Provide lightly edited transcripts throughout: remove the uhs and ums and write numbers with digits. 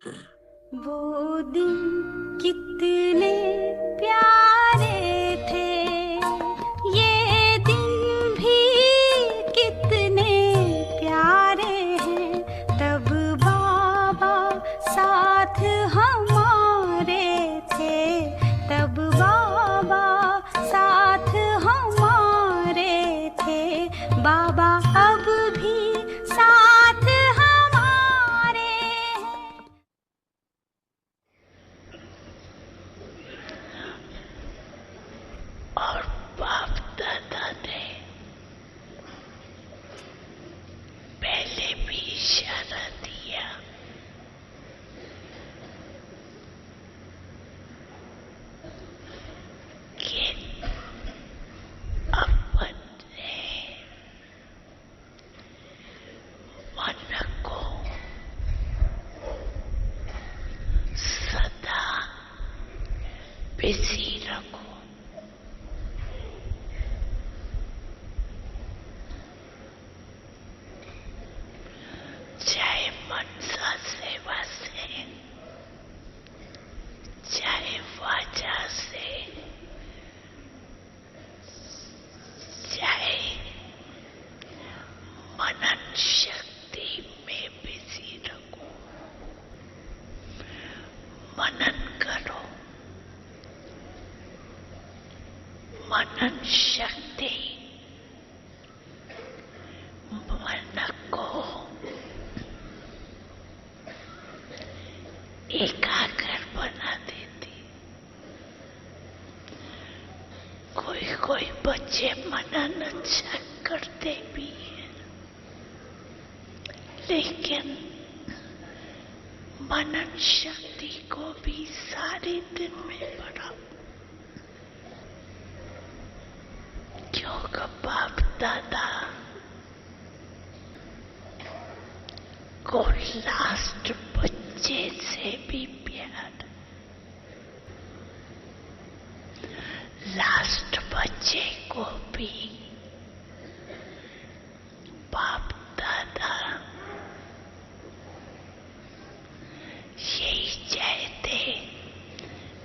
वो दिन कितने प्यारे थे, ये दिन भी कितने प्यारे हैं। तब बाबा साथ हमारे थे, तब बाबा साथ हमारे थे। बाबा अब भी साथ हमारे हैं। और बाप दादा ने पहले भी इशारा दिया कि अपने मन को सदा बिजी रखो। चाहे मनसा सेवा से, चाहे वाचा से, चाहे मनन शक्ति में बिजी रखो। मनन करो, मनन शक्ति मन को एकाग्र बना देती। कोई बच्चे मनन अच्छा करते भी हैं, लेकिन मनन शक्ति को भी सारे दिन में बढ़ाओ। क्योंकि बाप दादा को लास्ट बच्चे से भी प्यार, लास्ट बच्चे को भी बाप दादा यही चाहते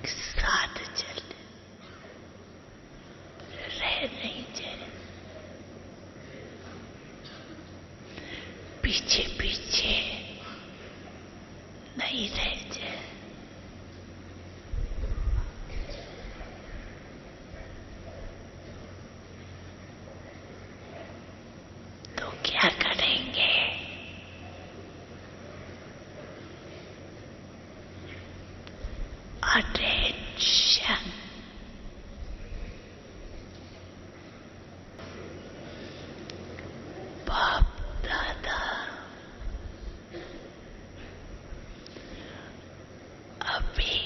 कि साथ चले, रह नहीं जाए, पीछे पीछे नहीं रह जाए। तो क्या करेंगे? अटेंशन, बाप दादा अभी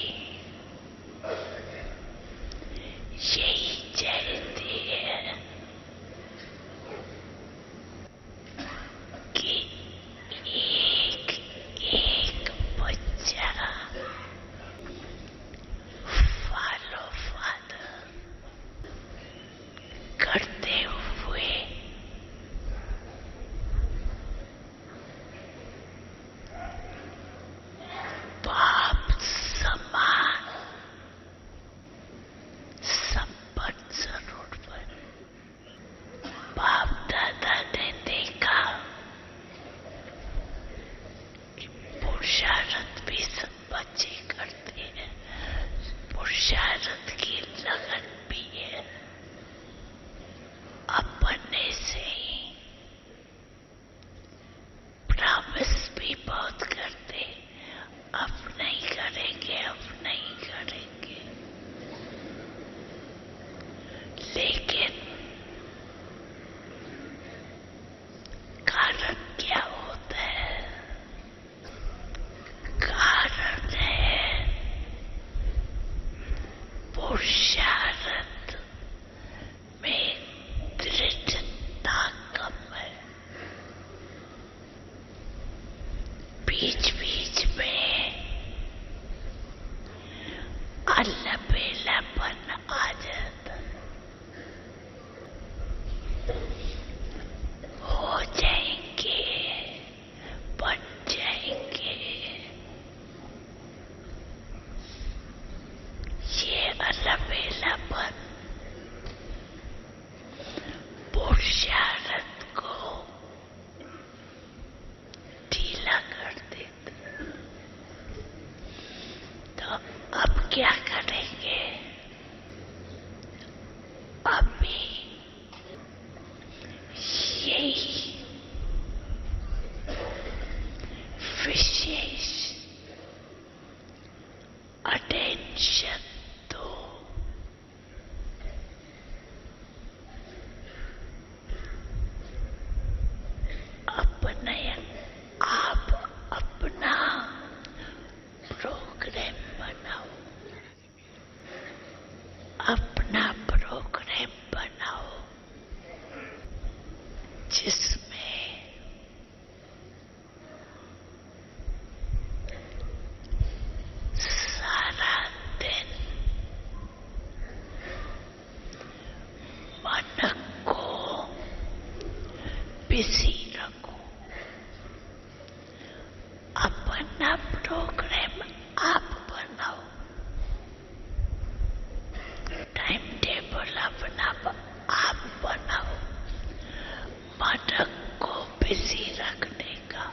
यही चाहते हैं कि एक एक बच्चा फॉलो फादर करते हुए बाप समान संपन्न जरूर बने। बाप दादा ने देखा कि पुरुषार्थ भी सब बच्चे करते हैं, पुरुषार्थ की लगन भी है। अपने से ही प्रॉमिस भी बहुत करते, अब नहीं करेंगे, अब नहीं करेंगे। लेकिन कारण क्या होता है? कारण है पुरुषार्थ में दृढ़ता कम है। बीच बीच में अलबेलापन आ जाता, हो जाएंगे, बन जाएंगे, बिजी रखूं। अपना प्रोग्राम आप बनाओ, टाइम टेबल अपना आप बनाओ, मन को बिजी रखने का।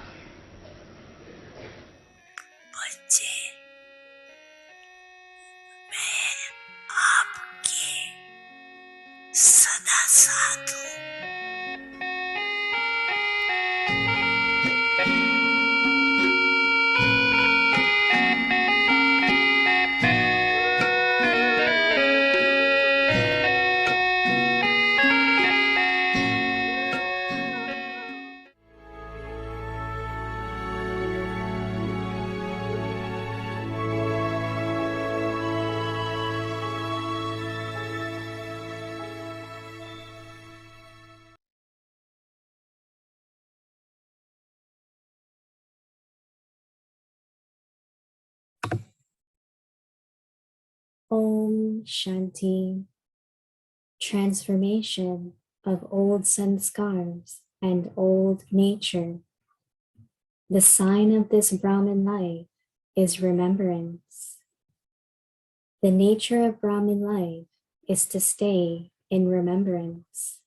बच्चे, मैं आपके सदा साथ हूँ। Om Shanti. Transformation of old sanskars and old nature. The sign of this Brahmin life is remembrance. The nature of Brahmin life is to stay in remembrance.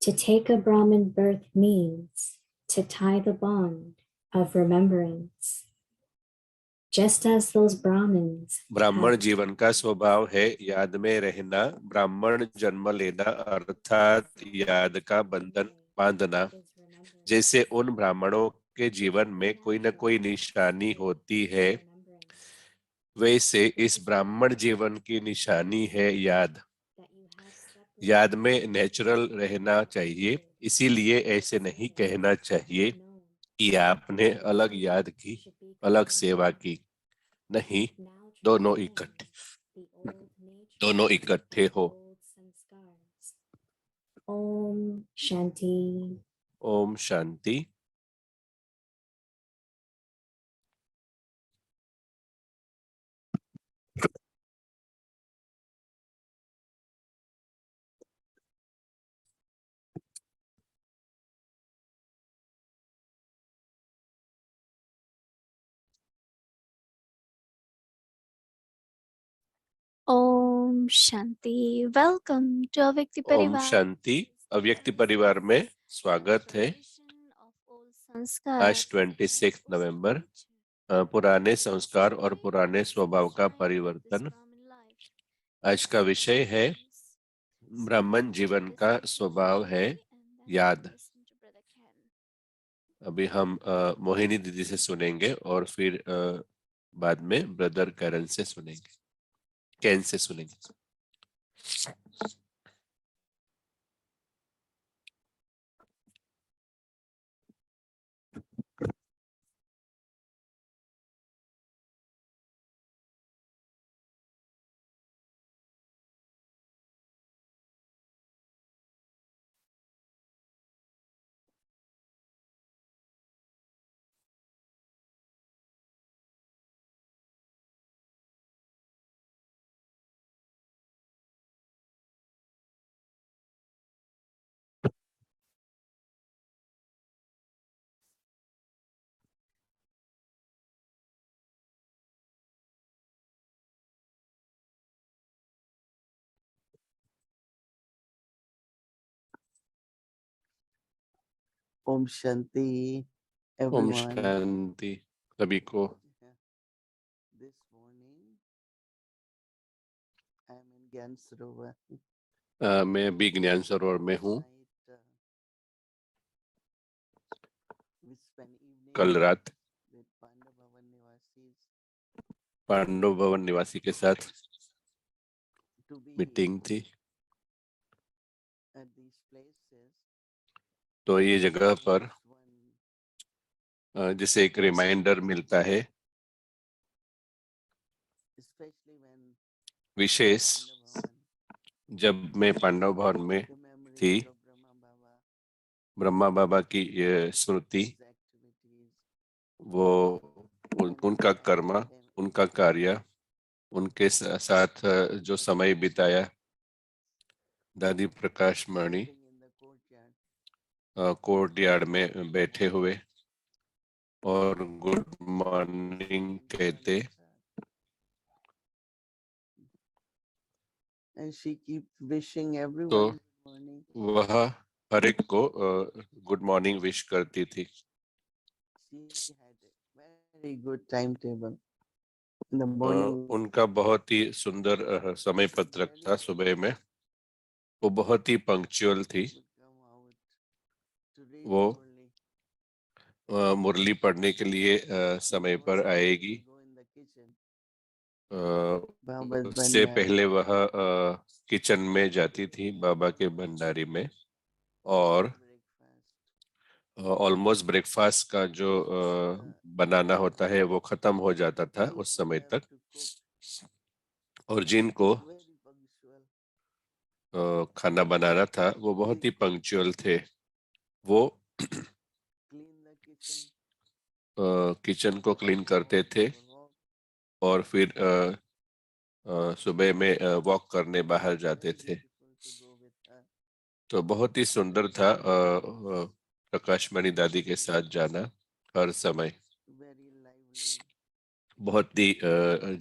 To take a Brahmin birth means to tie the bond of remembrance. Just as those Brahmins ब्राह्मण have जीवन का स्वभाव है याद में रहना, ब्राह्मण जन्म लेना अर्थात याद का बंधन बांधना। जैसे उन ब्राह्मणों के जीवन में कोई न कोई निशानी होती है, वैसे इस ब्राह्मण जीवन की निशानी है याद। याद में नेचुरल रहना चाहिए, इसीलिए ऐसे नहीं कहना चाहिए कि आपने अलग याद की, अलग सेवा की। नहीं, दोनों इकट्ठे हो। ओम शांति। ओम शांति। ओम शांति। वेलकम टू अव्यक्ति ओम परिवार। शांति। अव्यक्ति परिवार में स्वागत है। आज 26 नवंबर, पुराने संस्कार और पुराने स्वभाव का परिवर्तन। आज का विषय है ब्राह्मण जीवन का स्वभाव है याद। अभी हम मोहिनी दीदी से सुनेंगे और फिर बाद में ब्रदर कैरन से सुनेंगे, कैन से सुनेंगे। ओम शांति ओम everyone. शांति सभी को। This morning I am in Gyan Sarovar. मैं अभी ज्ञान सरोवर में हूँ। We spent evening कल रात with Pandav Bhavan Nivasis Pandav भवन निवासी के साथ to be मीटिंग थी। at these places. तो ये जगह पर One, जैसे एक रिमाइंडर मिलता है, especially when wishes Pandav Bhavan, जब मैं पांडव भवन में the memories थी, of Brahma Baba, ब्रह्मा बाबा की ये स्मृति, his activities, वो उनका कर्म, उनका कार्य, उनके साथ जो समय बिताया, दादी प्रकाश मणि, sitting in the courtyard, courtyard में बैठे हुए और गुड मॉर्निंग कहते, and she keep wishing तो everyone good morning. वह हर एक को गुड मॉर्निंग विश करती थी। She had a very good timetable in the a, morning. उनका बहुत ही सुंदर समय पत्रक था। सुबह में वो बहुत ही पंक्चुअल थी। Would come out to read वो Murli. मुरली पढ़ने के लिए समय Was पर supposed आएगी। to go in the kitchen. उससे Baba's Bhandari. पहले वह किचन में जाती थी बाबा के भंडारी में, और Breakfast. ऑलमोस्ट ब्रेकफास्ट का जो बनाना होता है वो खत्म हो जाता था Those उस who समय have तक। to cook और जिनको very punctual. खाना बनाना था वो बहुत ही पंक्चुअल थे। वो Clean the kitchen. किचन को क्लीन करते थे For walk. और फिर सुबह में वॉक करने बाहर जाते थे। Beautiful to go with her. तो बहुत ही सुंदर था प्रकाशमणि दादी के साथ जाना हर समय। Very lively. बहुत ही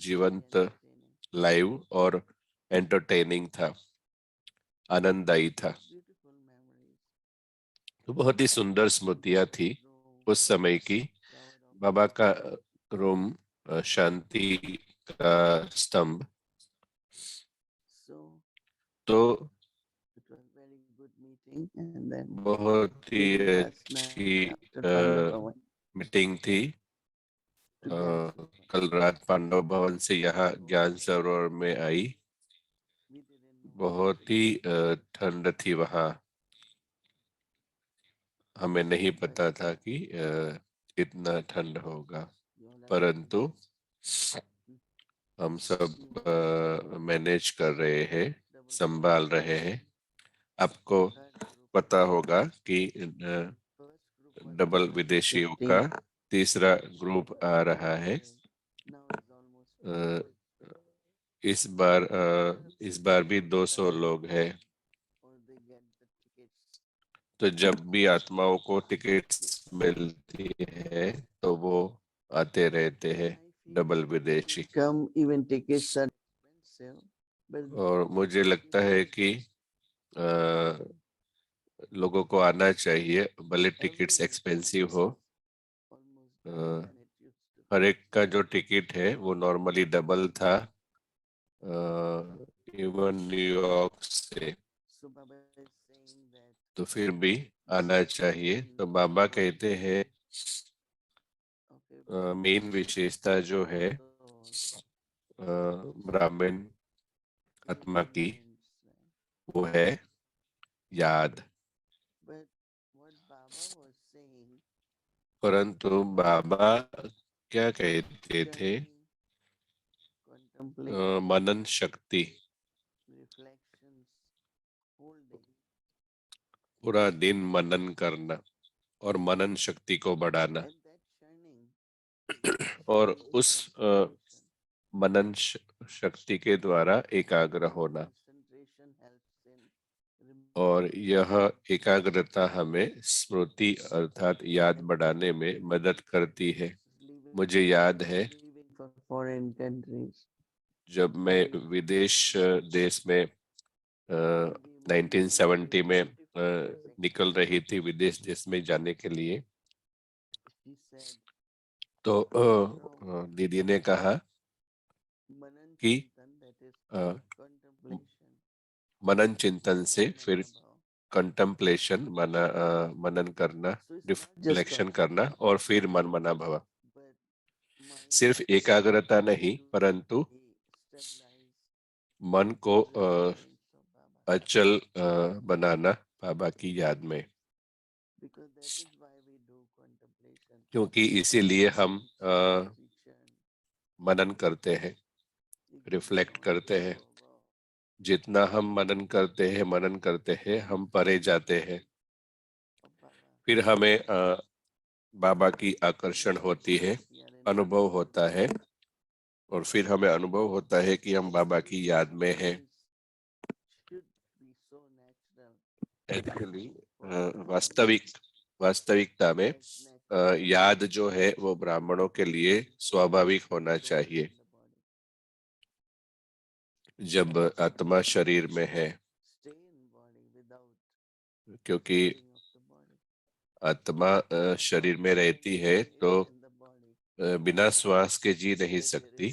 जीवंत, Entertaining. लाइव और एंटरटेनिंग था, आनंददायी था। Beautiful memories. तो बहुत ही सुंदर स्मृतियां थी Room उस समय की। covered of बाबा का रूम शांति का स्तंभ। so तो it was very good meeting and then बहुत ही last अच्छी night after Pandava Bhavan meeting थी। to Gyan कल रात पांडव भवन से यहाँ ज्ञान सरोवर में आई। we didn't know बहुत ही ठंड थी वहाँ। हमें नहीं पता था कि इतना ठंड होगा, you all have परंतु हम सब मैनेज कर रहे हैं, संभाल रहे हैं। आपको third group पता होगा कि first group was डबल विदेशियों 15 का तीसरा ग्रुप आ रहा है। now is almost इस बार भी 200 लोग हैं। or they get the tickets तो जब भी आत्माओं को टिकट्स मिलती है तो वो आते रहते हैं, डबल विदेशी। come even tickets are expensive but और मुझे लगता है कि लोगों को आना चाहिए, भले टिकट्स एक्सपेंसिव हो। almost a, double than it used to हर एक का जो टिकट है वो नॉर्मली डबल था, इवन न्यूयॉर्क से। so Baba is saying that तो फिर भी आना चाहिए। तो बाबा कहते हैं okay मेन विशेषता जो है ब्राह्मण आत्मा की, वो है याद। but what Baba was saying परंतु बाबा क्या कहते थे? contemplation मनन शक्ति, reflections whole day पूरा दिन मनन करना और मनन शक्ति को बढ़ाना, at that churning और उस मनन शक्ति के द्वारा एकाग्र होना। concentration helps in और यह एकाग्रता हमें स्मृति अर्थात याद बढ़ाने में मदद करती है। मुझे याद है leaving for foreign countries जब मैं विदेश देश में 1970 में निकल रही थी विदेश देश में जाने के लिए, she said तो दीदी ने कहा manan कि chintan that is contemplation मनन चिंतन से फिर Bhava. कंटेम्पलेशन मनन करना, So it's not just reflection करना और फिर मन मना भव। but mind सिर्फ एकाग्रता नहीं परंतु stabilize मन को remembrance of Baba अचल बनाना बाबा की याद में। because that is why we do contemplation क्योंकि इसीलिए हम we churn मनन करते हैं, we रिफ्लेक्ट go, करते हैं। go. जितना हम मनन करते हैं हम परे जाते हैं। of Baba. फिर हमें बाबा की आकर्षण होती है, We are in अनुभव होता है, और फिर हमें अनुभव होता है कि हम बाबा की याद में हैं। should be so natural actually वास्तविकता में याद जो है वो ब्राह्मणों के लिए स्वाभाविक होना चाहिए। जब आत्मा शरीर में है, क्योंकि आत्मा शरीर में रहती है तो बिना श्वास के जी नहीं सकती।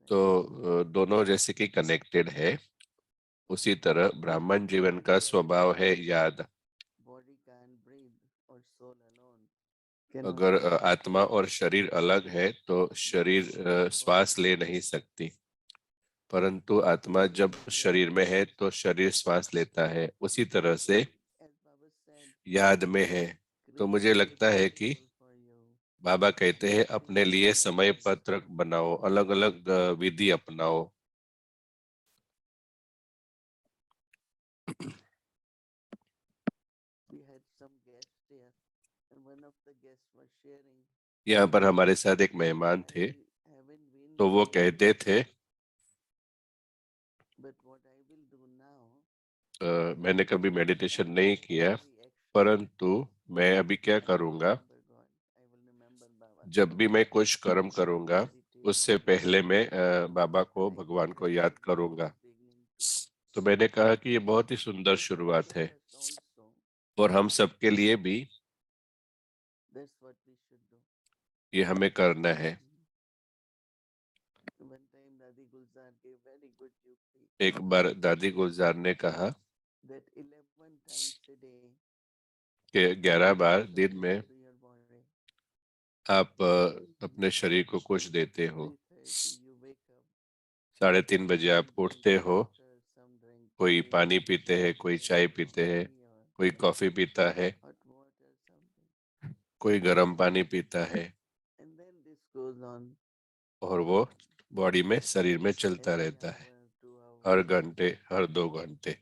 तो दोनों जैसे कि कनेक्टेड है, उसी तरह ब्राह्मण जीवन का स्वभाव है याद। अगर आत्मा और शरीर अलग है तो शरीर श्वास ले नहीं सकती, परंतु आत्मा जब शरीर में है तो शरीर श्वास लेता है। उसी तरह से याद में है। तो मुझे लगता है कि बाबा कहते हैं अपने लिए समय पत्रक बनाओ, अलग अलग विधि अपनाओ। यहाँ पर हमारे साथ एक मेहमान थे, तो वो कहते थे मैंने कभी मेडिटेशन नहीं किया, परंतु मैं अभी क्या करूँगा, जब भी मैं कुछ कर्म करूँगा उससे पहले मैं बाबा को, भगवान को याद करूँगा। तो मैंने कहा कि ये बहुत ही सुंदर शुरुआत है और हम सबके लिए भी ये हमें करना है। एक बार दादी गुलजार ने कहा कि 11 बार दिन में आप अपने शरीर को कुछ देते हो। 3:30 बजे आप उठते हो, कोई पानी पीते हैं, कोई चाय पीते हैं, कोई कॉफी पीता है, कोई गर्म पानी पीता है, और वो बॉडी में, शरीर में चलता रहता है हर घंटे, हर 2 घंटे।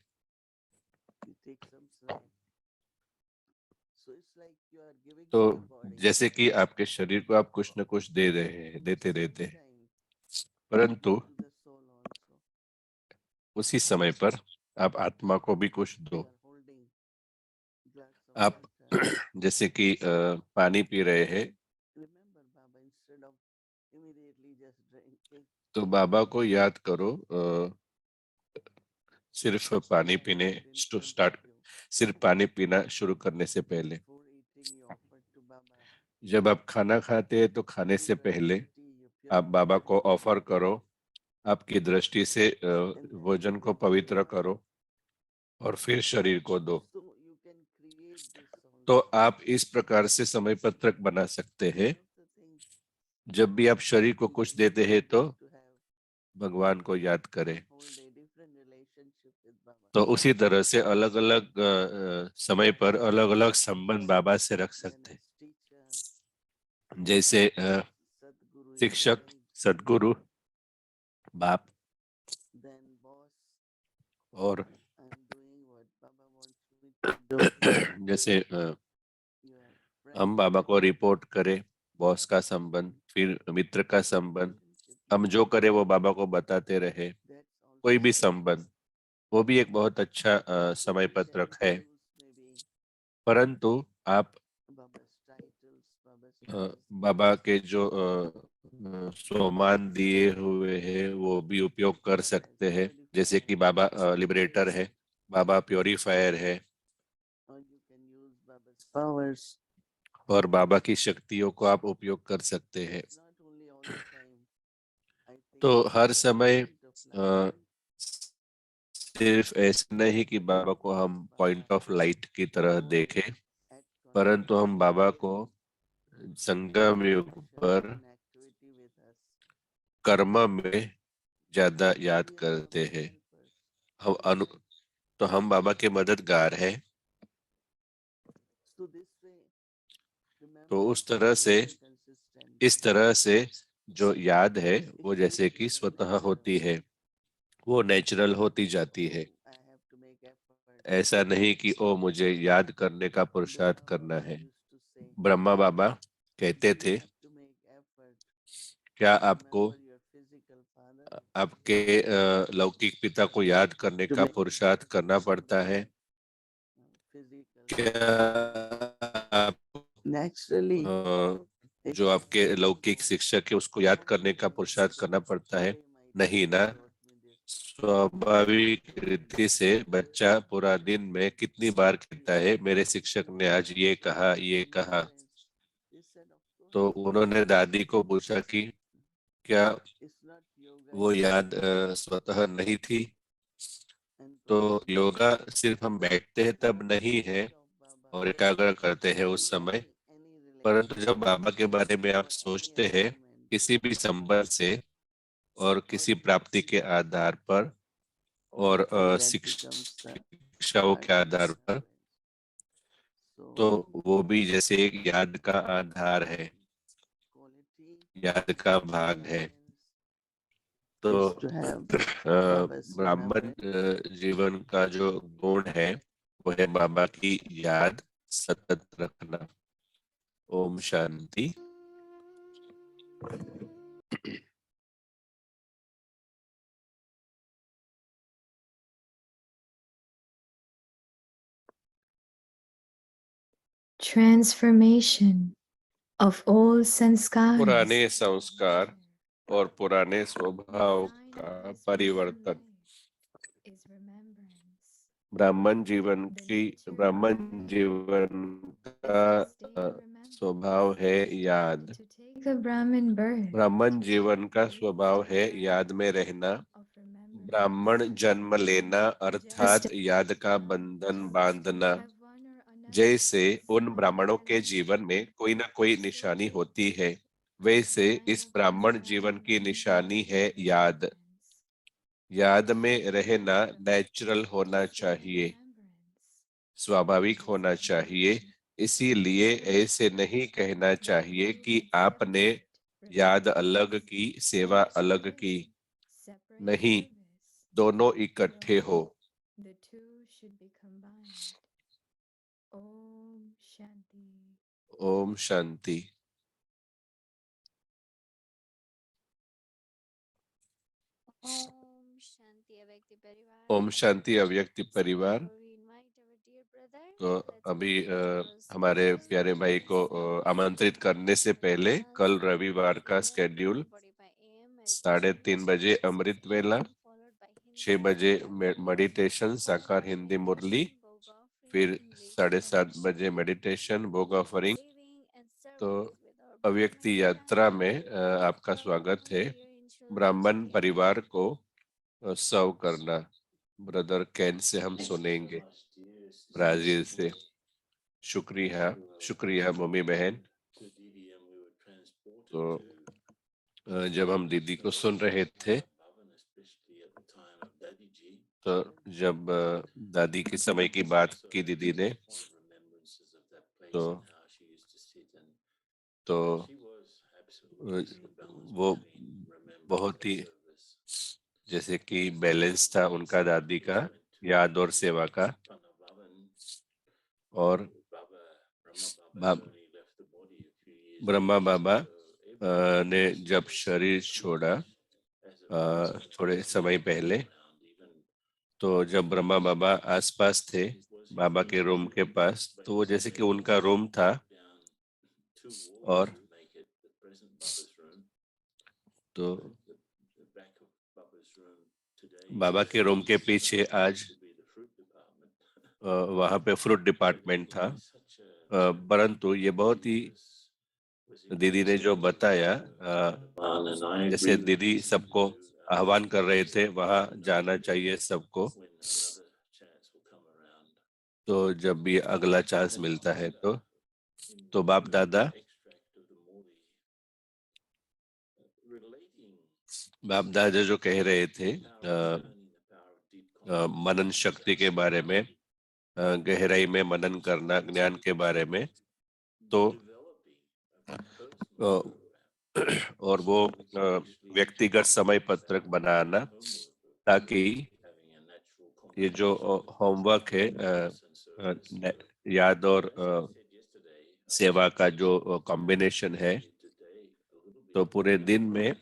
तो जैसे कि आपके शरीर को आप कुछ न कुछ दे रहे हैं, देते रहते हैं, परंतु उसी समय पर आप आत्मा को भी कुछ दो। आप जैसे कि पानी पी रहे हैं, तो बाबा को याद करो। सिर्फ पानी पीना शुरू करने से पहले, जब आप खाना खाते हैं तो खाने से पहले आप बाबा को ऑफर करो, आपकी दृष्टि से भोजन को पवित्र करो और फिर शरीर को दो। तो आप इस प्रकार से समय पत्रक बना सकते हैं। जब भी आप शरीर को कुछ देते हैं तो भगवान को याद करें। तो उसी तरह से अलग अलग समय पर अलग अलग संबंध बाबा से रख सकते हैं। जैसे शिक्षक, सदगुरु, बाप, और जैसे हम बाबा को रिपोर्ट करें, बॉस का संबंध, फिर मित्र का संबंध, हम जो करें वो बाबा को बताते रहे, कोई भी संबंध, वो भी एक बहुत अच्छा समय पत्रक है। परंतु आप बाबा के जो सम्मान दिए हुए हैं वो भी उपयोग कर सकते हैं। जैसे कि बाबा लिबरेटर है, बाबा प्योरीफायर है, और बाबा की शक्तियों को आप उपयोग कर सकते हैं। तो हर समय सिर्फ ऐसा नहीं कि बाबा को हम पॉइंट ऑफ लाइट की तरह देखें, परंतु हम बाबा को संगम युग पर कर्म में ज्यादा याद करते हैं। तो हम बाबा के मददगार हैं। तो इस तरह से जो याद है वो जैसे कि स्वतः होती है, वो नेचुरल होती जाती है। ऐसा नहीं कि ओ मुझे याद करने का पुरुषार्थ करना है। ब्रह्मा बाबा कहते थे, क्या आपको आपके लौकिक पिता को याद करने का पुरुषार्थ करना पड़ता है। क्या आप Naturally, जो आपके लौकिक शिक्षक है उसको याद करने का पुरुषार्थ करना पड़ता है? नहीं ना। स्वाभाविक रीति से बच्चा पूरा दिन में कितनी बार कहता है मेरे शिक्षक ने आज ये कहा ये कहा। तो उन्होंने दादी को पूछा कि क्या वो याद स्वतः नहीं थी? तो योगा सिर्फ हम बैठते हैं तब नहीं है और एकाग्र करते हैं उस समय, परंतु जब बाबा के बारे में आप सोचते हैं किसी भी संबंध से और किसी प्राप्ति के आधार पर और शिक्षाओं के आधार पर, तो वो भी जैसे एक याद का आधार है, याद का भाग है। तो ब्राह्मण जीवन का जो गुण है वो है बाबा की याद सतत रखना। Om Shanti. Transformation of old sanskars. पुराने संस्कार और पुराने स्वभाव का परिवर्तन। ब्राह्मण जीवन का स्वभाव है याद। ब्राह्मण जीवन का स्वभाव है याद में रहना। ब्राह्मण जन्म लेना अर्थात याद का बंधन बांधना। जैसे उन ब्राह्मणों के जीवन में कोई ना कोई निशानी होती है, वैसे इस ब्राह्मण जीवन की निशानी है याद। याद में रहना नेचुरल होना चाहिए, स्वाभाविक होना चाहिए। इसीलिए ऐसे नहीं कहना चाहिए कि आपने याद अलग की, सेवा अलग की। नहीं, दोनों इकट्ठे हो। ओम शांति। ओम शांति अव्यक्ति परिवार। तो अभी हमारे प्यारे भाई को आमंत्रित करने से पहले कल रविवार का स्केड्यूल 3:30 बजे अमृत वेला, 6 बजे मेडिटेशन साकार हिंदी मुरली, फिर 7:30 बजे मेडिटेशन भोग ऑफरिंग। तो अव्यक्ति यात्रा में आपका स्वागत है। ब्राह्मण परिवार को सर्व करना। ब्रदर कैन से हम सुनेंगे, ब्राजील से। शुक्रिया शुक्रिया मम्मी बहन। तो जब हम दीदी को सुन रहे थे, तो जब दादी के समय की बात की दीदी ने, तो वो बहुत ही जैसे कि बैलेंस था उनका दादी का याद और सेवा का। और ब्रह्मा बाबा ने जब शरीर छोड़ा थोड़े समय पहले, तो जब ब्रह्मा बाबा आसपास थे बाबा के रूम के पास, तो वो जैसे कि उनका रूम था। और तो बाबा के रूम के पीछे आज वहाँ पे फ्रूट डिपार्टमेंट था। परंतु ये बहुत ही दीदी ने जो बताया, जैसे दीदी सबको आह्वान कर रहे थे वहाँ जाना चाहिए सबको। तो जब भी अगला चांस मिलता है तो बाप दादा जो कह रहे थे मनन शक्ति के बारे में, गहराई में मनन करना, ज्ञान के बारे में, तो और वो व्यक्तिगत समय पत्रक बनाना, ताकि ये जो होमवर्क है याद और सेवा का जो कॉम्बिनेशन है, तो पूरे दिन में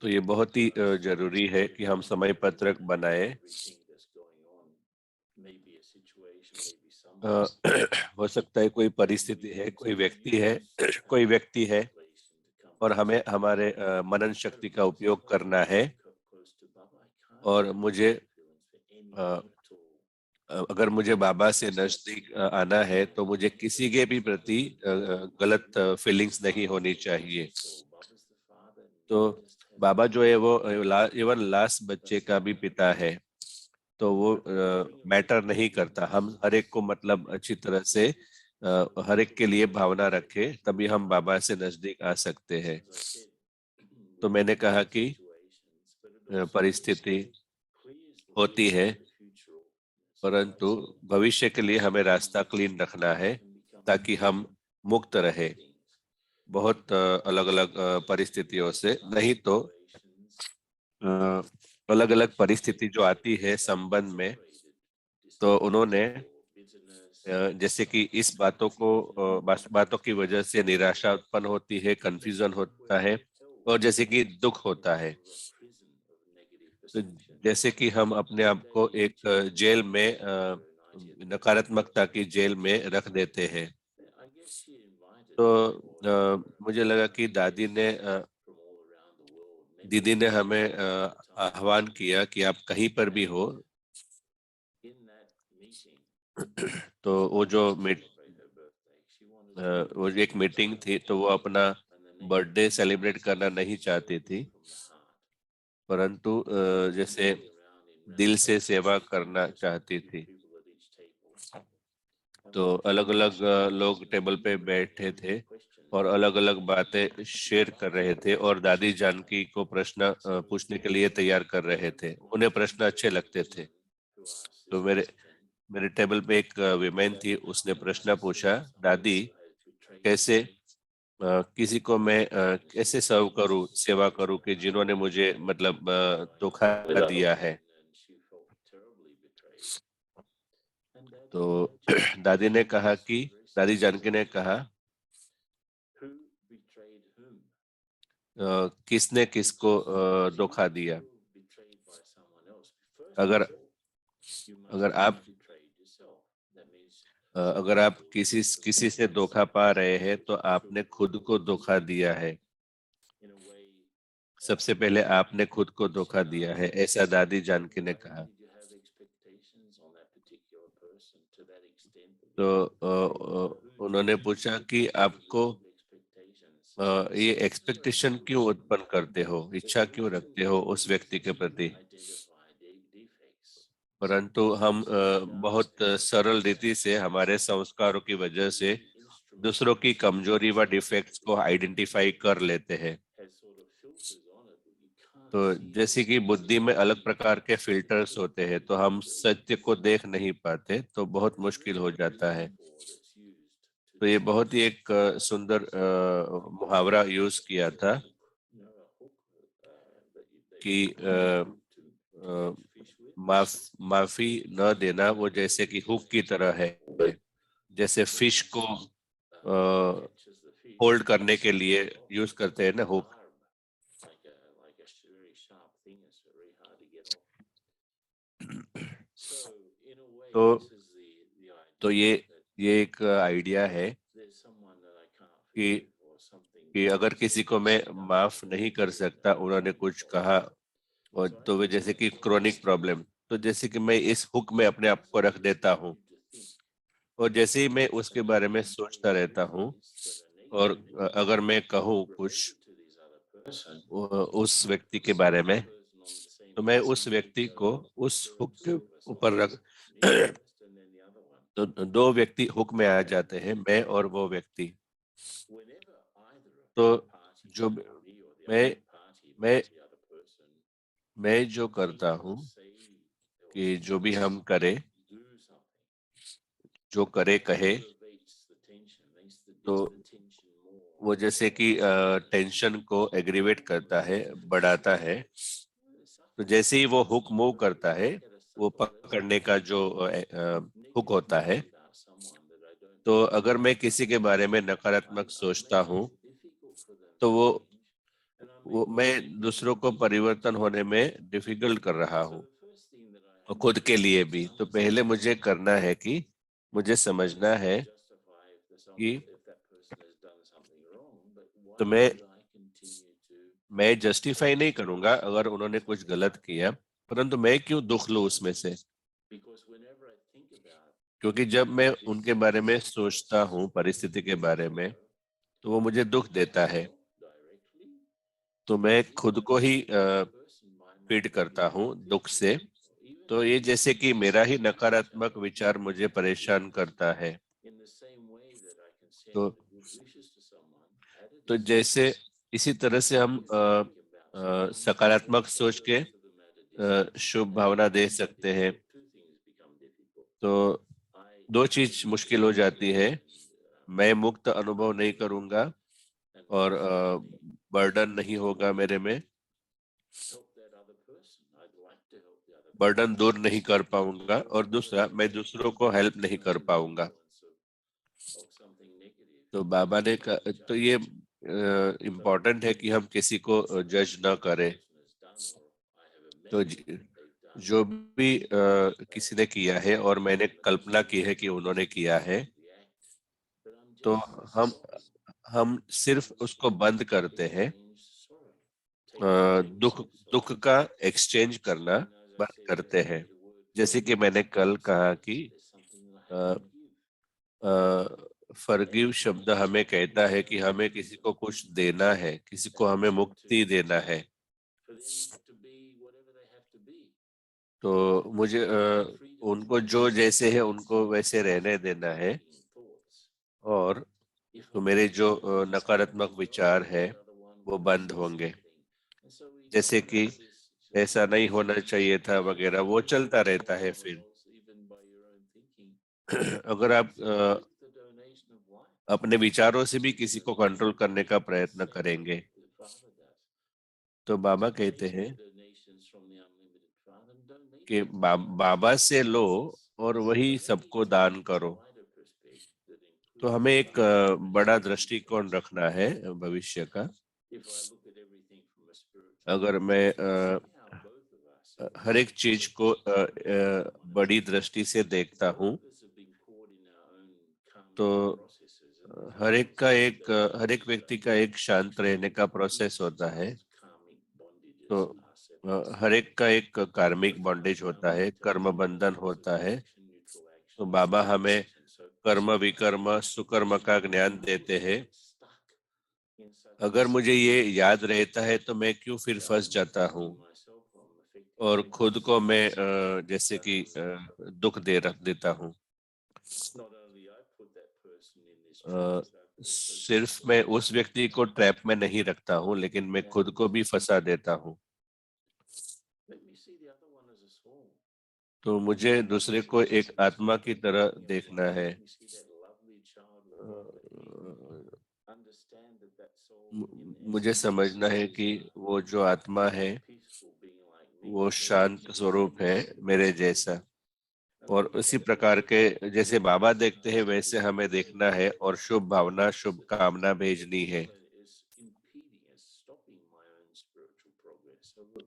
तो ये बहुत ही जरूरी है कि हम समय पत्रक बनाए। हो सकता है कोई परिस्थिति है, कोई व्यक्ति है कोई व्यक्ति है और हमें हमारे मनन शक्ति का उपयोग करना है। और मुझे अ, अगर मुझे बाबा से नजदीक आना है तो मुझे किसी के भी प्रति गलत फीलिंग्स नहीं होनी चाहिए। तो बाबा जो है वो इवन लास्ट बच्चे का भी पिता है, तो वो मैटर नहीं करता। हम हर एक को मतलब अच्छी तरह से हर एक के लिए भावना रखें, तभी हम बाबा से नजदीक आ सकते हैं। तो मैंने कहा कि परिस्थिति होती है, परंतु भविष्य के लिए हमें रास्ता क्लीन रखना है ताकि हम मुक्त रहे बहुत अलग अलग परिस्थितियों से। नहीं तो अलग अलग परिस्थिति जो आती है संबंध में, तो उन्होंने जैसे कि इस बातों की वजह से निराशा उत्पन्न होती है, कंफ्यूजन होता है और जैसे कि दुख होता है। तो जैसे कि हम अपने आप को एक जेल में नकारात्मकता की जेल में रख देते हैं। तो मुझे लगा कि दीदी ने हमें आह्वान किया कि आप कहीं पर भी हो, तो वो जो एक मीटिंग थी, तो वो अपना बर्थडे सेलिब्रेट करना नहीं चाहती थी, परंतु जैसे दिल से सेवा करना चाहती थी। तो अलग अलग लोग टेबल पे बैठे थे और अलग अलग बातें शेयर कर रहे थे और दादी जानकी को प्रश्न पूछने के लिए तैयार कर रहे थे। उन्हें प्रश्न अच्छे लगते थे। तो मेरे टेबल पे एक विमेन थी, उसने प्रश्न पूछा, दादी कैसे किसी को मैं कैसे सर्व करूं, सेवा करूं कि जिन्होंने मुझे मतलब धोखा दिया है। तो दादी जानकी ने कहा किसने किसको धोखा दिया। अगर अगर आप अगर आप किसी से धोखा पा रहे हैं तो आपने खुद को धोखा दिया है। सबसे पहले आपने खुद को धोखा दिया है, ऐसा दादी जानकी ने कहा। तो उन्होंने पूछा कि आपको ये एक्सपेक्टेशन क्यों उत्पन्न करते हो, इच्छा क्यों रखते हो उस व्यक्ति के प्रति। परंतु हम बहुत सरल रीति से हमारे संस्कारों की वजह से दूसरों की कमजोरी व डिफेक्ट्स को आइडेंटिफाई कर लेते हैं। तो जैसे कि बुद्धि में अलग प्रकार के फिल्टर्स होते हैं, तो हम सत्य को देख नहीं पाते, तो बहुत मुश्किल हो जाता है। तो ये बहुत ही एक सुंदर मुहावरा यूज किया था कि माफी न देना वो जैसे कि हुक की तरह है। जैसे फिश को होल्ड करने के लिए यूज करते हैं ना, हुक। तो ये एक आइडिया है कि अगर किसी को मैं माफ नहीं कर सकता, उन्होंने कुछ कहा, और तो वे जैसे कि क्रोनिक प्रॉब्लम, तो जैसे कि मैं इस हुक में अपने आप को रख देता हूँ और जैसे ही मैं उसके बारे में सोचता रहता हूँ, और अगर मैं कहूँ कुछ उस व्यक्ति के बारे में, तो मैं उस व्यक्ति को उस हुक के ऊपर रख तो दो व्यक्ति हुक में आ जाते हैं, मैं और वो व्यक्ति। तो जो मैं मैं मैं जो करता हूँ कि जो भी हम करें, जो करे कहे, तो वो जैसे कि टेंशन को एग्रीवेट करता है, बढ़ाता है। तो जैसे ही वो हुक मूव करता है, वो पकड़ने का जो हुक होता है, तो अगर मैं किसी के बारे में नकारात्मक सोचता हूँ, तो वो वो मैं दूसरों को परिवर्तन होने में डिफिकल्ट कर रहा हूँ और खुद के लिए भी। तो पहले मुझे करना है कि मुझे समझना है कि तो मैं जस्टिफाई नहीं करूंगा अगर उन्होंने कुछ गलत किया, परंतु मैं क्यों दुख लूं उसमें से। क्योंकि जब मैं उनके बारे में सोचता हूँ, परिस्थिति के बारे में, तो वो मुझे दुख देता है। तो मैं खुद को ही फीड करता हूँ दुख से। तो ये जैसे कि मेरा ही नकारात्मक विचार मुझे परेशान करता है। तो जैसे इसी तरह से हम सकारात्मक सोच के शुभ भावना दे सकते हैं। तो दो चीज मुश्किल हो जाती है, मैं मुक्त अनुभव नहीं करूंगा और बर्डन नहीं होगा मेरे में, बर्डन दूर नहीं कर पाऊंगा, और दूसरा मैं दूसरों को हेल्प नहीं कर पाऊंगा। तो बाबा ने कहा, तो ये इम्पोर्टेंट है कि हम किसी को जज ना करें। तो जो भी किसी ने किया है और मैंने कल्पना की है कि उन्होंने किया है, तो हम सिर्फ उसको बंद करते हैं, दुख दुख का एक्सचेंज करना बंद करते हैं। जैसे कि मैंने कल कहा कि फॉरगिव शब्द हमें कहता है कि हमें किसी को कुछ देना है, किसी को हमें मुक्ति देना है। तो मुझे उनको जो जैसे है उनको वैसे रहने देना है, और तो मेरे जो नकारात्मक विचार है वो बंद होंगे। जैसे कि ऐसा नहीं होना चाहिए था वगैरह, वो चलता रहता है। फिर अगर आप अपने विचारों से भी किसी को कंट्रोल करने का प्रयत्न करेंगे, तो बाबा कहते हैं कि बाबा से लो और वही सबको दान करो। तो हमें एक बड़ा दृष्टिकोण रखना है भविष्य का। अगर मैं हर एक चीज को बड़ी दृष्टि से देखता हूँ, तो हर एक व्यक्ति का एक शांत रहने का प्रोसेस होता है। तो हर एक का एक कार्मिक बॉन्डेज होता है, कर्म बंधन होता है। तो बाबा हमें कर्म विकर्म सुकर्म का ज्ञान देते हैं। अगर मुझे ये याद रहता है तो मैं क्यों फिर फंस जाता हूँ और खुद को मैं जैसे कि दुख रख देता हूँ। सिर्फ मैं उस व्यक्ति को ट्रैप में नहीं रखता हूँ, लेकिन मैं खुद को भी फंसा देता हूँ। तो मुझे दूसरे को एक आत्मा की तरह देखना है। मुझे समझना है कि वो जो आत्मा है वो शांत स्वरूप है मेरे जैसा, और उसी प्रकार के जैसे बाबा देखते हैं वैसे हमें देखना है और शुभ भावना शुभ कामना भेजनी है।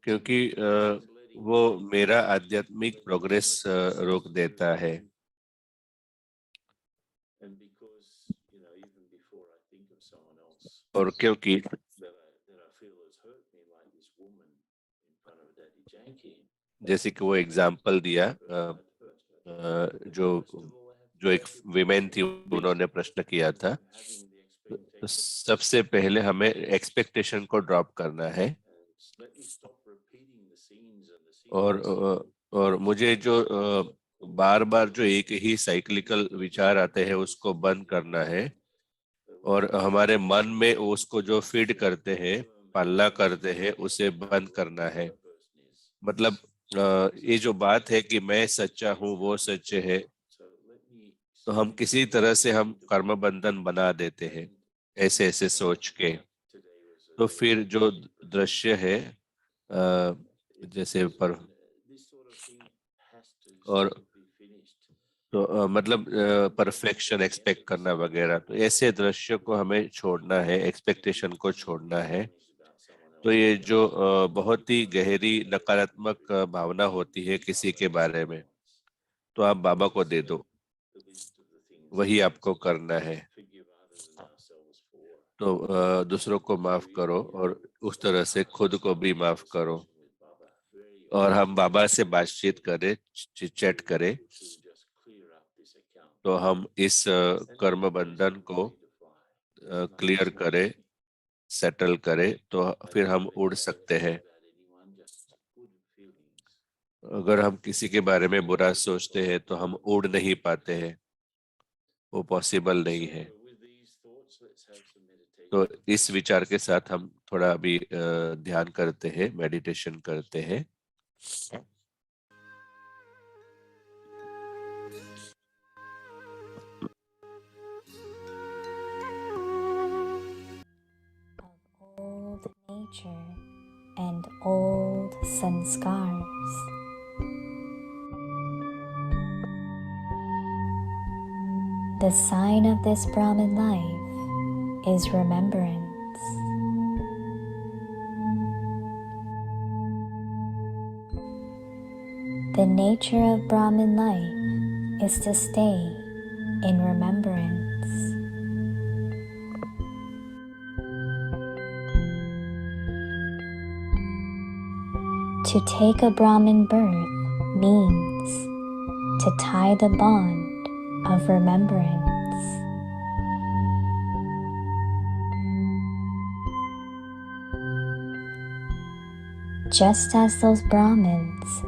क्योंकि वो मेरा आध्यात्मिक प्रोग्रेस रोक देता है। और क्योंकि जैसे कि वो एग्जाम्पल दिया, जो जो एक विमेन थी, उन्होंने प्रश्न किया था। तो सबसे पहले हमें एक्सपेक्टेशन को ड्रॉप करना है, और मुझे जो बार बार जो एक ही साइक्लिकल विचार आते हैं उसको बंद करना है, और हमारे मन में उसको जो फीड करते हैं, पालना करते हैं, उसे बंद करना है। मतलब ये जो बात है कि मैं सच्चा हूँ वो सच्चे है, तो हम किसी तरह से हम कर्म बंधन बना देते हैं ऐसे ऐसे सोच के। तो फिर जो दृश्य है जैसे पर और तो मतलब परफेक्शन एक्सपेक्ट करना वगैरह, तो ऐसे दृश्य को हमें छोड़ना है, एक्सपेक्टेशन को छोड़ना है। तो ये जो बहुत ही गहरी नकारात्मक भावना होती है किसी के बारे में, तो आप बाबा को दे दो, वही आपको करना है। तो दूसरों को माफ करो और उस तरह से खुद को भी माफ करो, और हम बाबा से बातचीत करें, चैट करें, तो हम इस कर्म बंधन को क्लियर करें, सेटल करें, तो फिर हम उड़ सकते हैं। अगर हम किसी के बारे में बुरा सोचते हैं तो हम उड़ नहीं पाते हैं, वो पॉसिबल नहीं है। तो इस विचार के साथ हम थोड़ा अभी ध्यान करते हैं, मेडिटेशन करते हैं। Old nature and old sanskars. The sign of this Brahmin life is remembrance. The nature of Brahmin life is to stay in remembrance. To take a Brahmin birth means to tie the bond of remembrance. Just as those Brahmins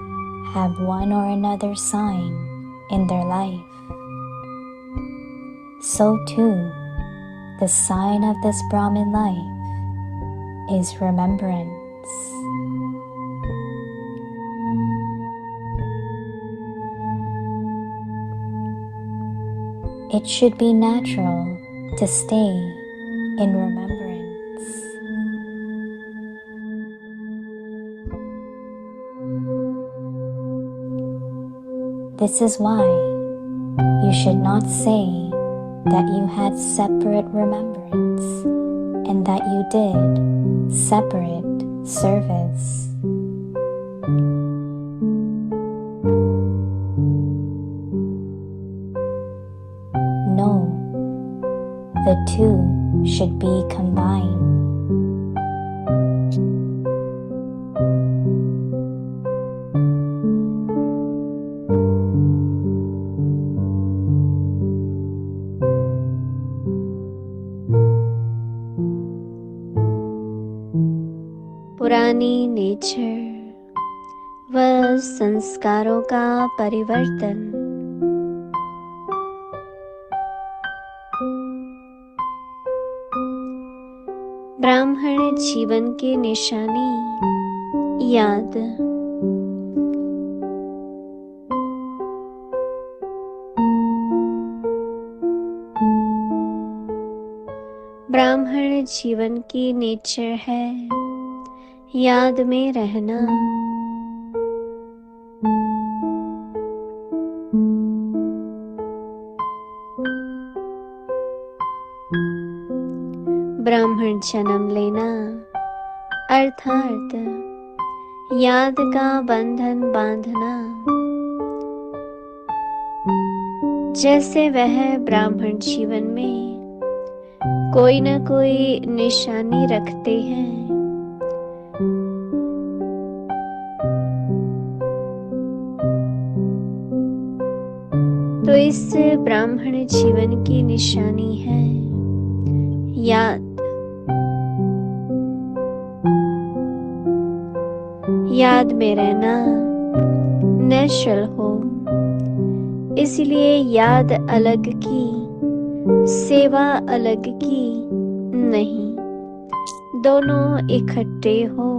have one or another sign in their life, so too the sign of this Brahmin life is remembrance. It should be natural to stay in remembrance. This is why you should not say that you had separate remembrance and that you did separate service. No, the two should be combined. पुरानी nature व संस्कारों का परिवर्तन ब्राह्मण जीवन की निशानी याद। ब्राह्मण जीवन की नेचर है याद में रहना। ब्राह्मण जन्म लेना अर्थात याद का बंधन बांधना। जैसे वह ब्राह्मण जीवन में कोई न कोई निशानी रखते हैं, तो इस ब्राह्मण जीवन की निशानी है याद। याद में रहना नेचुरल हो, इसलिए याद अलग की, सेवा अलग की नहीं, दोनों इकट्ठे हो